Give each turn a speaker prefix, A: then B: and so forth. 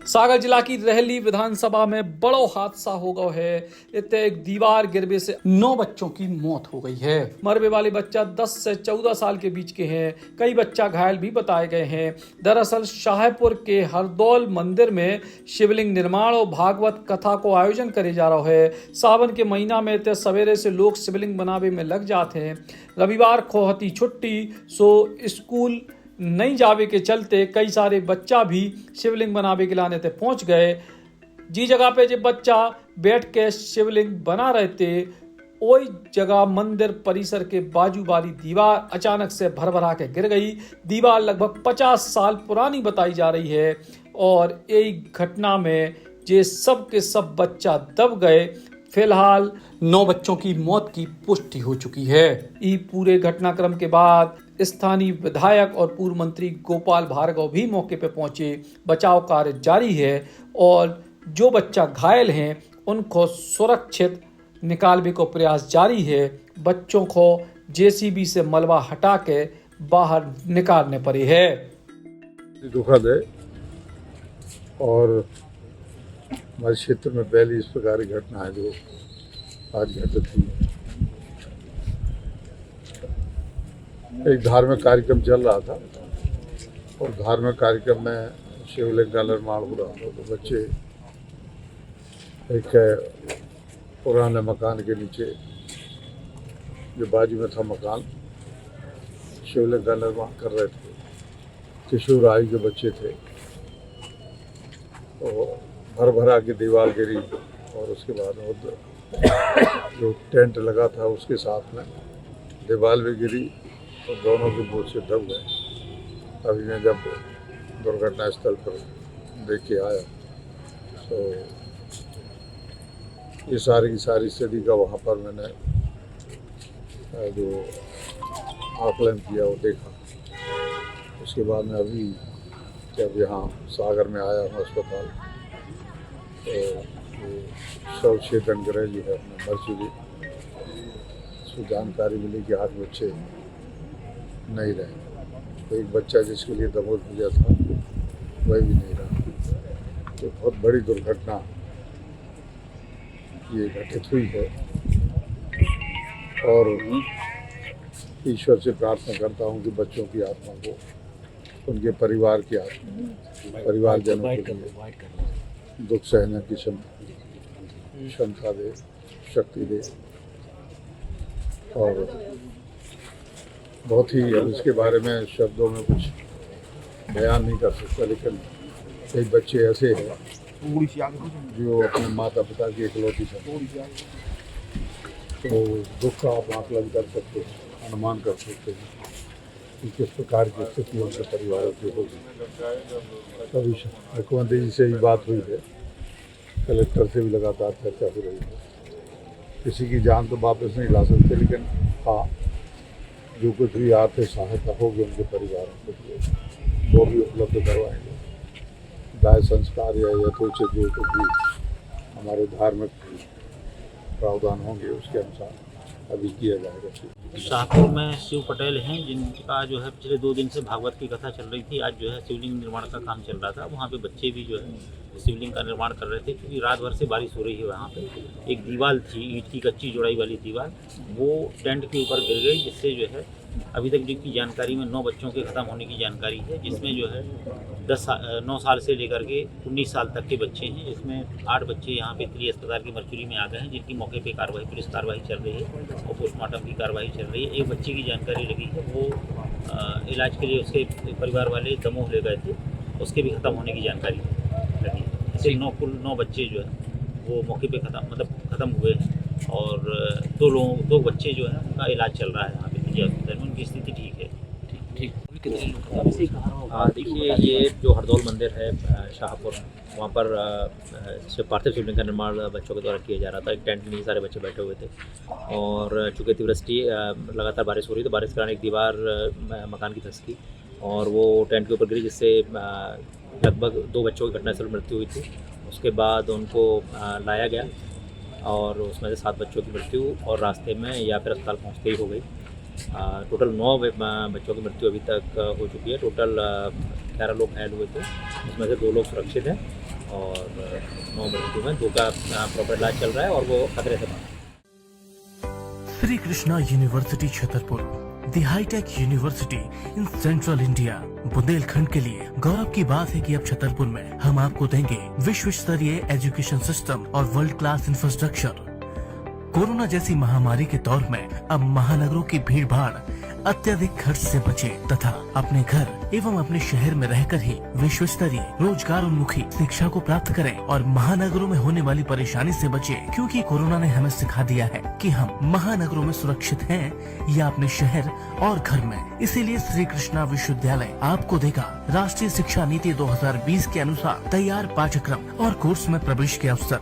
A: सागर जिला की रहली विधानसभा में बड़ो हादसा हो गया है। इतने एक दीवार गिरने से 9 बच्चों की मौत हो गई है। मरने वाले बच्चा 10 से 14 साल के बीच के हैं। कई बच्चा घायल भी बताए गए हैं। दरअसल शाहपुर के हरदौल मंदिर में शिवलिंग निर्माण और भागवत कथा को आयोजन करे जा रहा है। सावन के महीना में इतने सवेरे से लोग शिवलिंग बनावे में लग जाते हैं। रविवार को होती छुट्टी, सो स्कूल नहीं जावे के चलते कई सारे बच्चा भी शिवलिंग बनावे के लाने ते पहुंच गए। जी जगह पे जब बच्चा बैठ के शिवलिंग बना रहे थे, वही जगह मंदिर परिसर के बाजू वाली दीवार अचानक से भरभरा के गिर गई। दीवार लगभग 50 साल पुरानी बताई जा रही है और एक घटना में ये सब के सब बच्चा दब गए। फिलहाल 9 बच्चों की मौत की पुष्टि हो चुकी है। इस पूरे घटनाक्रम के बाद स्थानीय विधायक और पूर्व मंत्री गोपाल भार्गव भी मौके पर पहुंचे। बचाव कार्य जारी है और जो बच्चा घायल हैं उनको सुरक्षित निकालने को प्रयास जारी है। बच्चों को जेसीबी से मलबा हटा के बाहर निकालने पड़े है।
B: दुखद है और हमारे क्षेत्र में पहली इस प्रकार की घटना है जो आज घटित हुई। एक धार्मिक कार्यक्रम चल रहा था और धार्मिक कार्यक्रम में शिवलिंग का निर्माण हो रहा था, तो बच्चे एक पुराने मकान के नीचे जो बाजू में था मकान, शिवलिंग का निर्माण कर रहे थे। किशोर आयु के बच्चे थे, तो भर भरा की दीवार गिरी और उसके बाद जो टेंट लगा था उसके साथ में दीवार भी गिरी और दोनों के बोझ से दब गए। अभी मैं जब दुर्घटना स्थल पर देख के आया तो ये सारी की सारी स्थिति का वहाँ पर मैंने जो आकलन किया वो देखा। उसके बाद में अभी जब यहाँ सागर में आया हूँ अस्पताल, तो शव चेतन ग्रह जो है अपने मर चुकी, उसको जानकारी मिली कि 8 बच्चे नहीं रहे। तो एक बच्चा जिसके लिए दमोद पूजा था वह भी नहीं रहा। तो बहुत बड़ी दुर्घटना ये घटित हुई है और ईश्वर से प्रार्थना करता हूँ कि बच्चों की आत्मा को, उनके परिवार की आत्मा, परिवारजनों के लिए दुख सहने की क्षमता दे, शक्ति दे। और बहुत ही, अब इसके बारे में शब्दों में कुछ बयान नहीं कर सकता, लेकिन कई बच्चे ऐसे हैं जो अपने माता पिता की इकलौती हैं, तो दुख का आप आकलन कर सकते हैं, अनुमान कर सकते हैं कि किस प्रकार की स्थिति उनके परिवारों की होगी। तभी मुख्यमंत्री जी से भी बात हुई है, कलेक्टर से भी लगातार चर्चा हो रही है। किसी की जान तो वापस नहीं ला सकते, लेकिन हाँ, जो कुछ भी आर्थिक सहायता होगी उनके परिवारों के लिए वो भी उपलब्ध करवाएंगे। दाह संस्कार या यथोचित जो कुछ भी हमारे धार्मिक प्रावधान होंगे उसके अनुसार अभी किया जाएगा।
C: शाहपुर में शिव पटेल हैं जिनका जो है पिछले 2 दिन से भागवत की कथा चल रही थी। आज जो है शिवलिंग निर्माण का काम चल रहा था। वहाँ पे बच्चे भी जो है शिवलिंग का निर्माण कर रहे थे, क्योंकि रात भर से बारिश हो रही है। वहाँ पे एक दीवार थी, ईंट की कच्ची जोड़ाई वाली दीवार, वो टेंट के ऊपर गिर गई, जिससे जो है अभी तक की जानकारी में 9 बच्चों के ख़त्म होने की जानकारी है, जिसमें जो है 9 साल से लेकर के 19 साल तक के बच्चे हैं। इसमें 8 बच्चे यहाँ पे त्रि अस्पताल की मर्चुरी में आ गए हैं, जिनकी मौके पे कार्रवाई, पुलिस कार्रवाई चल रही है और पोस्टमार्टम की कार्रवाई चल रही है। एक बच्चे की जानकारी लगी है, वो इलाज के लिए उसके परिवार वाले दमोह ले गए थे, उसके भी ख़त्म होने की जानकारी लगी है। ऐसे 9 बच्चे जो है वो मौके पे ख़त्म हुए हैं और 2 बच्चे जो है उनका इलाज चल रहा है यहाँ पे अस्पताल में, उनकी स्थिति ठीक है।
A: ठीक।
C: देखिए, ये जो हरदौल मंदिर है शाहपुर, वहाँ पर पार्थिव शिवलिंग का निर्माण बच्चों के द्वारा किया जा रहा था। एक टेंट में सारे बच्चे बैठे हुए थे और चूँकि अतिवृष्टि लगातार बारिश हो रही, तो बारिश के कारण एक दीवार मकान की धंस गई और वो टेंट के ऊपर गिरी, जिससे लगभग 2 बच्चों की घटनास्थल मृत्यु हुई थी। उसके बाद उनको लाया गया और उसमें से 7 बच्चों की मृत्यु और रास्ते में या फिर अस्पताल पहुँचते ही हो गई। टोटल 9 बच्चों की मृत्यु अभी तक हो चुकी है। टोटल 11 लोग घायल हुए थे, उसमें से 2 लोग सुरक्षित हैं और 9 मृत्यु में, 2 का प्रॉपर इलाज चल रहा है और वो खतरे से बाहर है।
D: Shri Krishna university Chhatarpur, the high tech university in central India. Bundelkhand के लिए गौरव की बात है कि अब छतरपुर में हम आपको देंगे विश्व स्तरीय एजुकेशन सिस्टम और वर्ल्ड क्लास इंफ्रास्ट्रक्चर। कोरोना जैसी महामारी के दौर में अब महानगरों की भीड़ भाड़, अत्यधिक खर्च से बचे तथा अपने घर एवं अपने शहर में रहकर ही विश्व स्तरीय रोजगार उन्मुखी शिक्षा को प्राप्त करें और महानगरों में होने वाली परेशानी से बचे, क्योंकि कोरोना ने हमें सिखा दिया है कि हम महानगरों में सुरक्षित हैं या अपने शहर और घर में। इसीलिए श्री कृष्णा विश्वविद्यालय आपको देगा राष्ट्रीय शिक्षा नीति 2020 के अनुसार तैयार पाठ्यक्रम और कोर्स में प्रवेश के अवसर।